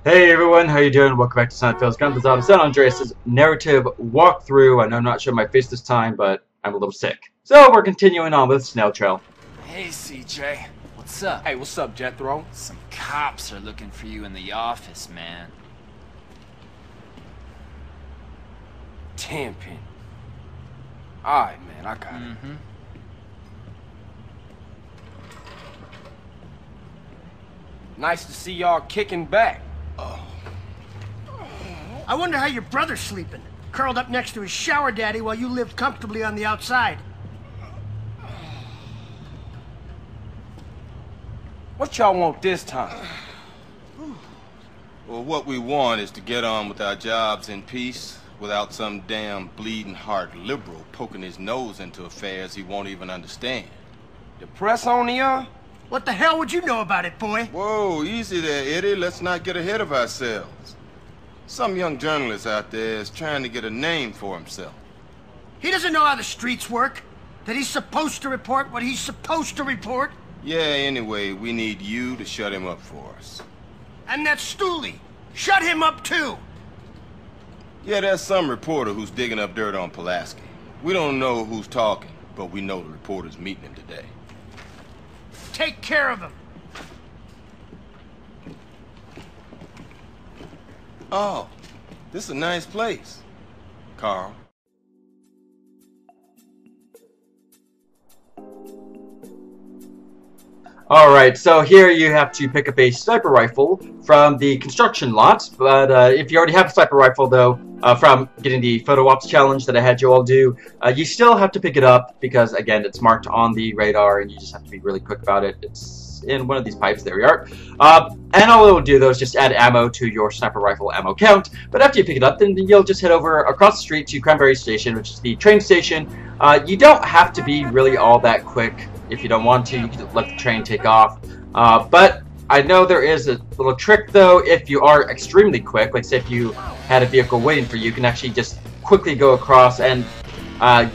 Hey everyone, how you doing? Welcome back to Snail Trail's Guns and Andreas' narrative walkthrough. I know I'm not showing my face this time, but I'm a little sick. So we're continuing on with Snail Trail. Hey CJ, what's up? Hey, what's up, Jethro? Some cops are looking for you in the office, man. Tenpin. Alright, man, I got it. Nice to see y'all kicking back. I wonder how your brother's sleeping. Curled up next to his shower daddy while you lived comfortably on the outside. What y'all want this time? Well, what we want is to get on with our jobs in peace without some damn bleeding heart liberal poking his nose into affairs he won't even understand. The press on you? What the hell would you know about it, boy? Whoa, easy there, Eddie. Let's not get ahead of ourselves. Some young journalist out there is trying to get a name for himself. He doesn't know how the streets work. That he's supposed to report what he's supposed to report. Yeah, anyway, we need you to shut him up for us. And that Stooley. Shut him up too. Yeah, there's some reporter who's digging up dirt on Pulaski. We don't know who's talking, but we know the reporter's meeting him today. Take care of him. Oh, this is a nice place, Carl. Alright, so here you have to pick up a sniper rifle from the construction lot, but if you already have a sniper rifle though, from getting the photo ops challenge that I had you all do, you still have to pick it up because again it's marked on the radar and you just have to be really quick about it. It's in one of these pipes, there we are. And all it will do though is just add ammo to your sniper rifle ammo count, but after you pick it up then you'll just head over across the street to Cranberry Station, which is the train station. You don't have to be really all that quick. If you don't want to, you can let the train take off. But I know there is a little trick though. If you are extremely quick, like say if you had a vehicle waiting for you, you can actually just quickly go across and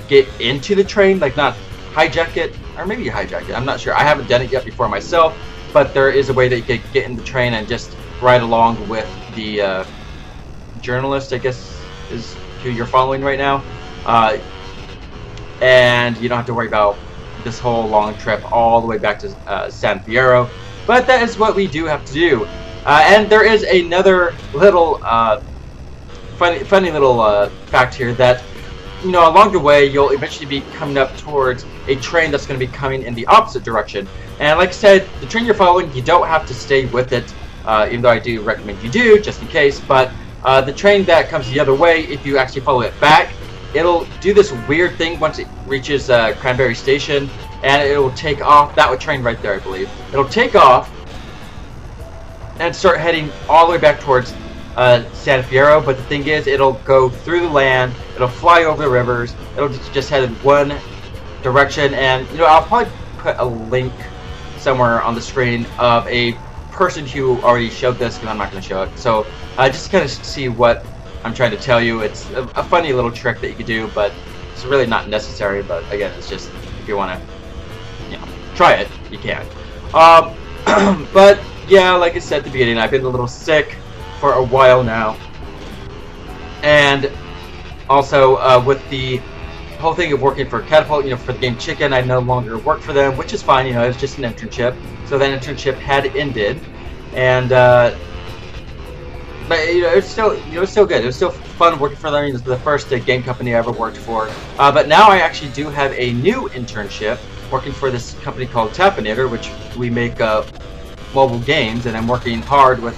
get into the train, like not hijack it, or maybe you hijack it, I'm not sure. I haven't done it yet before myself, but there is a way that you could get in the train and just ride along with the journalist, I guess is who you're following right now. And you don't have to worry about this whole long trip all the way back to San Fierro, but that is what we do have to do. And there is another little funny little fact here that, you know, along the way you'll eventually be coming up towards a train that's going to be coming in the opposite direction. And like I said, the train you're following, you don't have to stay with it, even though I do recommend you do, just in case. But the train that comes the other way, if you actually follow it back, it'll do this weird thing once it reaches Cranberry Station, and it will take off. That train right there, I believe. It'll take off and start heading all the way back towards San Fierro. But the thing is, it'll go through the land. It'll fly over the rivers. It'll just head in one direction. And you know, I'll probably put a link somewhere on the screen of a person who already showed this, because I'm not going to show it. So just to kind of see what I'm trying to tell you. It's a funny little trick that you could do, but it's really not necessary. But again, it's just if you want to, you know, try it, you can. But yeah, like I said at the beginning, I've been a little sick for a while now, and also with the whole thing of working for Catapult, you know, for the game Chicken, I no longer work for them, which is fine. You know, it's just an internship. So that internship had ended, and but you know, it's still, you know, it's still good. It was still fun working for them. It was the first game company I ever worked for. But now I actually do have a new internship working for this company called Tapinator, which we make mobile games, and I'm working hard with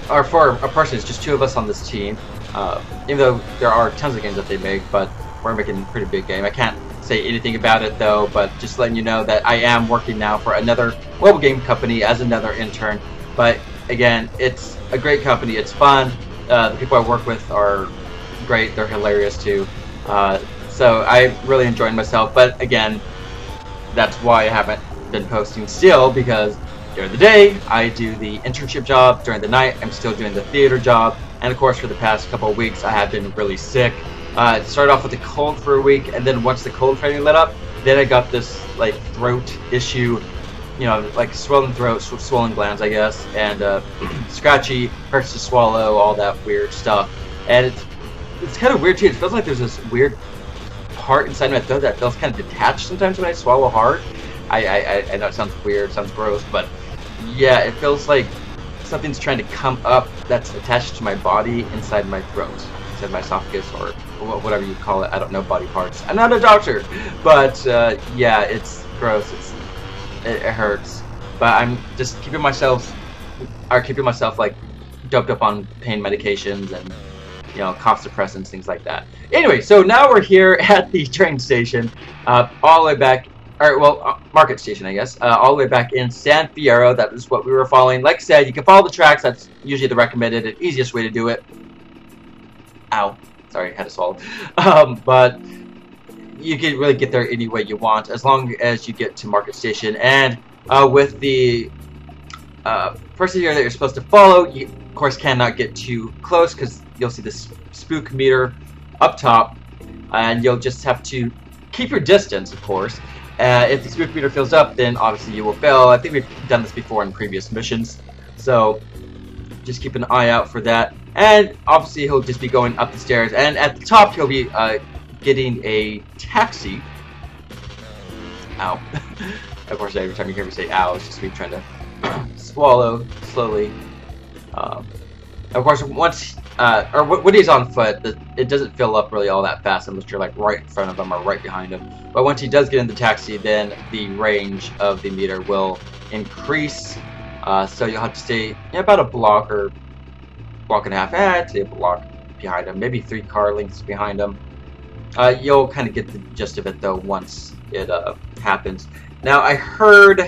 or for a person. It's just two of us on this team. Even though there are tons of games that they make, but we're making a pretty big game. I can't say anything about it though, but just letting you know that I am working now for another mobile game company as another intern. But again, it's a great company. It's fun. The people I work with are great. They're hilarious too. So I really enjoyed myself. But again, that's why I haven't been posting still, because during the day I do the internship job. During the night I'm still doing the theater job. And of course, for the past couple of weeks I have been really sick. It started off with a cold for a week, and then once the cold finally let up, then I got this like throat issue you know, like swollen throat, swollen glands, I guess, and scratchy, hurts to swallow, all that weird stuff. And it's kind of weird too. It feels like there's this weird part inside my throat that feels kind of detached sometimes when I swallow hard. I know it sounds weird, sounds gross, but yeah, it feels like something's trying to come up that's attached to my body inside my throat, inside my esophagus, or whatever you call it. I don't know body parts. I'm not a doctor, but yeah, it's gross. It hurts. But I'm just keeping myself like doped up on pain medications and, you know, cough suppressants, things like that. Anyway, so now we're here at the train station, all the way back. Or, well, market station, I guess, all the way back in San Fierro. That is what we were following. Like I said, you can follow the tracks. That's usually the recommended and easiest way to do it. Ow. Sorry, I had to swallow. But you can really get there any way you want, as long as you get to market station. And with the person here that you're supposed to follow, you, of course, cannot get too close, because you'll see this spook meter up top. And you'll just have to keep your distance, of course. If the spook meter fills up, then obviously you will fail. I think we've done this before in previous missions, so just keep an eye out for that. And obviously he'll just be going up the stairs, and at the top he'll be getting a taxi. Ow. Of course, every time you hear me say ow, it's just me trying to swallow slowly. Of course, once or when he's on foot, it doesn't fill up really all that fast unless you're like right in front of him or right behind him. But once he does get in the taxi, then the range of the meter will increase. So you'll have to stay about a block or block and a half. I'd say a block behind him, maybe 3 car lengths behind him. You'll kind of get the gist of it though once it happens. Now I heard,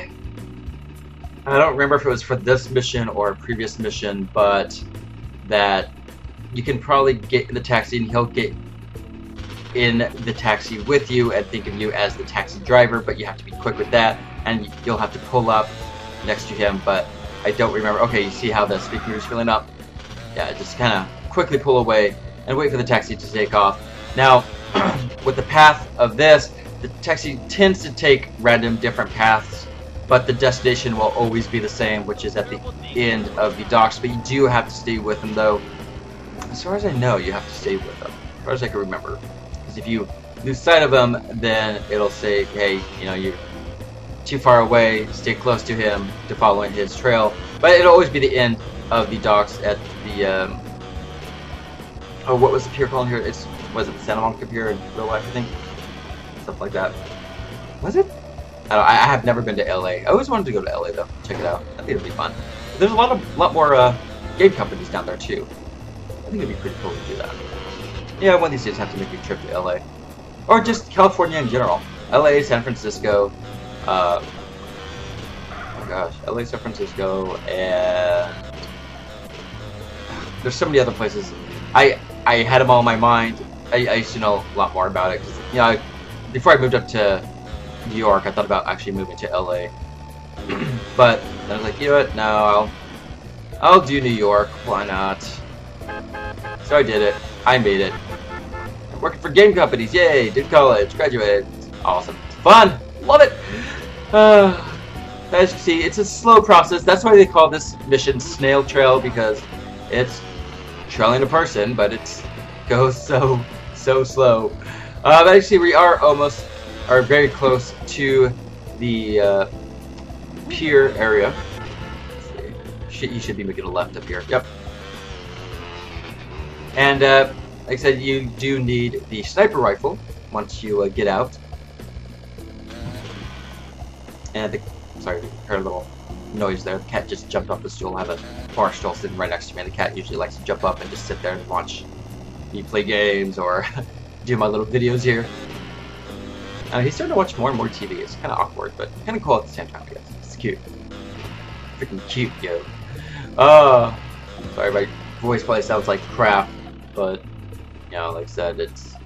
I don't remember if it was for this mission or a previous mission, but that you can probably get in the taxi and he'll get in the taxi with you and think of you as the taxi driver, but you have to be quick with that, and you'll have to pull up next to him. But I don't remember. Okay, you see how the speaker is filling up? Yeah, just kind of quickly pull away and wait for the taxi to take off. Now, with the path of this, the taxi tends to take random different paths, but the destination will always be the same, which is at the end of the docks. But you do have to stay with them, though. As far as I know, you have to stay with them, as far as I can remember. Because if you lose sight of them, then it'll say, hey, you know, you're too far away, stay close to him to follow in his trail. But it'll always be the end of the docks at the, oh, what was the pier called here? Was it the Santa Monica Pier in real life, I think? Stuff like that. Was it? I have never been to LA. I always wanted to go to LA though. Check it out. I think it'd be fun. There's a lot more game companies down there too. I think it'd be pretty cool to do that. Yeah, one of these days I have to make a trip to LA, or just California in general. LA, San Francisco. Oh gosh, LA, San Francisco, and there's so many other places. I had them all in my mind. I used to know a lot more about it, because you know, before I moved up to New York, I thought about actually moving to LA. But then I was like, you know what? No, I'll do New York. Why not? So I did it. I made it. I'm working for game companies. Yay! Did college. Graduated. Awesome. Fun. Love it. As you can see, it's a slow process. That's why they call this mission Snail Trail, because it's trailing a person, but it goes so slow. But actually, we are very close to the pier area. You should be making a left up here. Yep. And like I said, you do need the sniper rifle once you get out. And sorry, you heard a little noise there. The cat just jumped off the stool. I have a bar stool sitting right next to me, and the cat usually likes to jump up and just sit there and watch me play games or do my little videos here. He's starting to watch more and more TV. It's kind of awkward, but kind of cool at the same time, I guess. It's cute. Freaking cute, yo. Sorry, my voice probably sounds like crap, but, you know, like I said,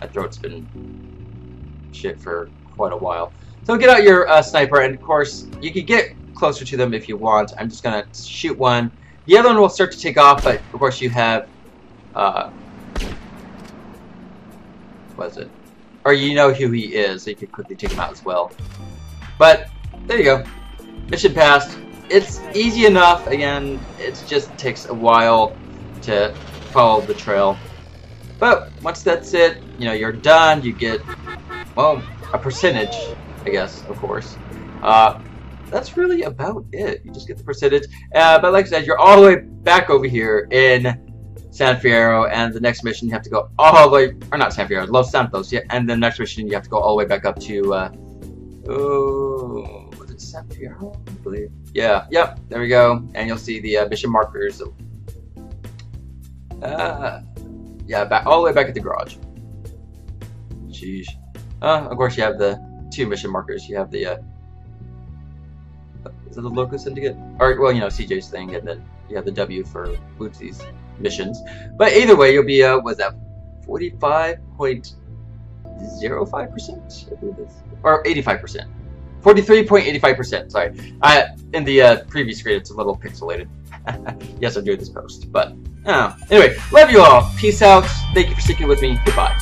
my throat's been shit for quite a while. So get out your sniper, and of course, you can get closer to them if you want. I'm just going to shoot one. The other one will start to take off, but of course you have, what is it? Or you know who he is, so you can quickly take him out as well. But, there you go. mission passed. It's easy enough. Again, it just takes a while to follow the trail. But once that's it, you know, you're done. You get, well, a percentage, I guess, of course. That's really about it. You just get the percentage. But like I said, you're all the way back over here in San Fierro, and the next mission you have to go all the way, or not San Fierro, Los Santos. Yeah, and the next mission you have to go all the way back up to, was it San Fierro, I believe? Yeah, yep, there we go. And you'll see the mission markers. Yeah, back all the way back at the garage. Sheesh. Of course, you have the 2 mission markers. You have the is it the Loco Syndicate? Or, well, you know, CJ's thing, and then you have the W for Bootsy's missions. But either way, you'll be, what's that, 45.05%? I believe this. Or 85%. 43.85%, sorry. In the previous screen, it's a little pixelated. Yes, I'm doing this post, but, anyway, love you all. Peace out. Thank you for sticking with me. Goodbye.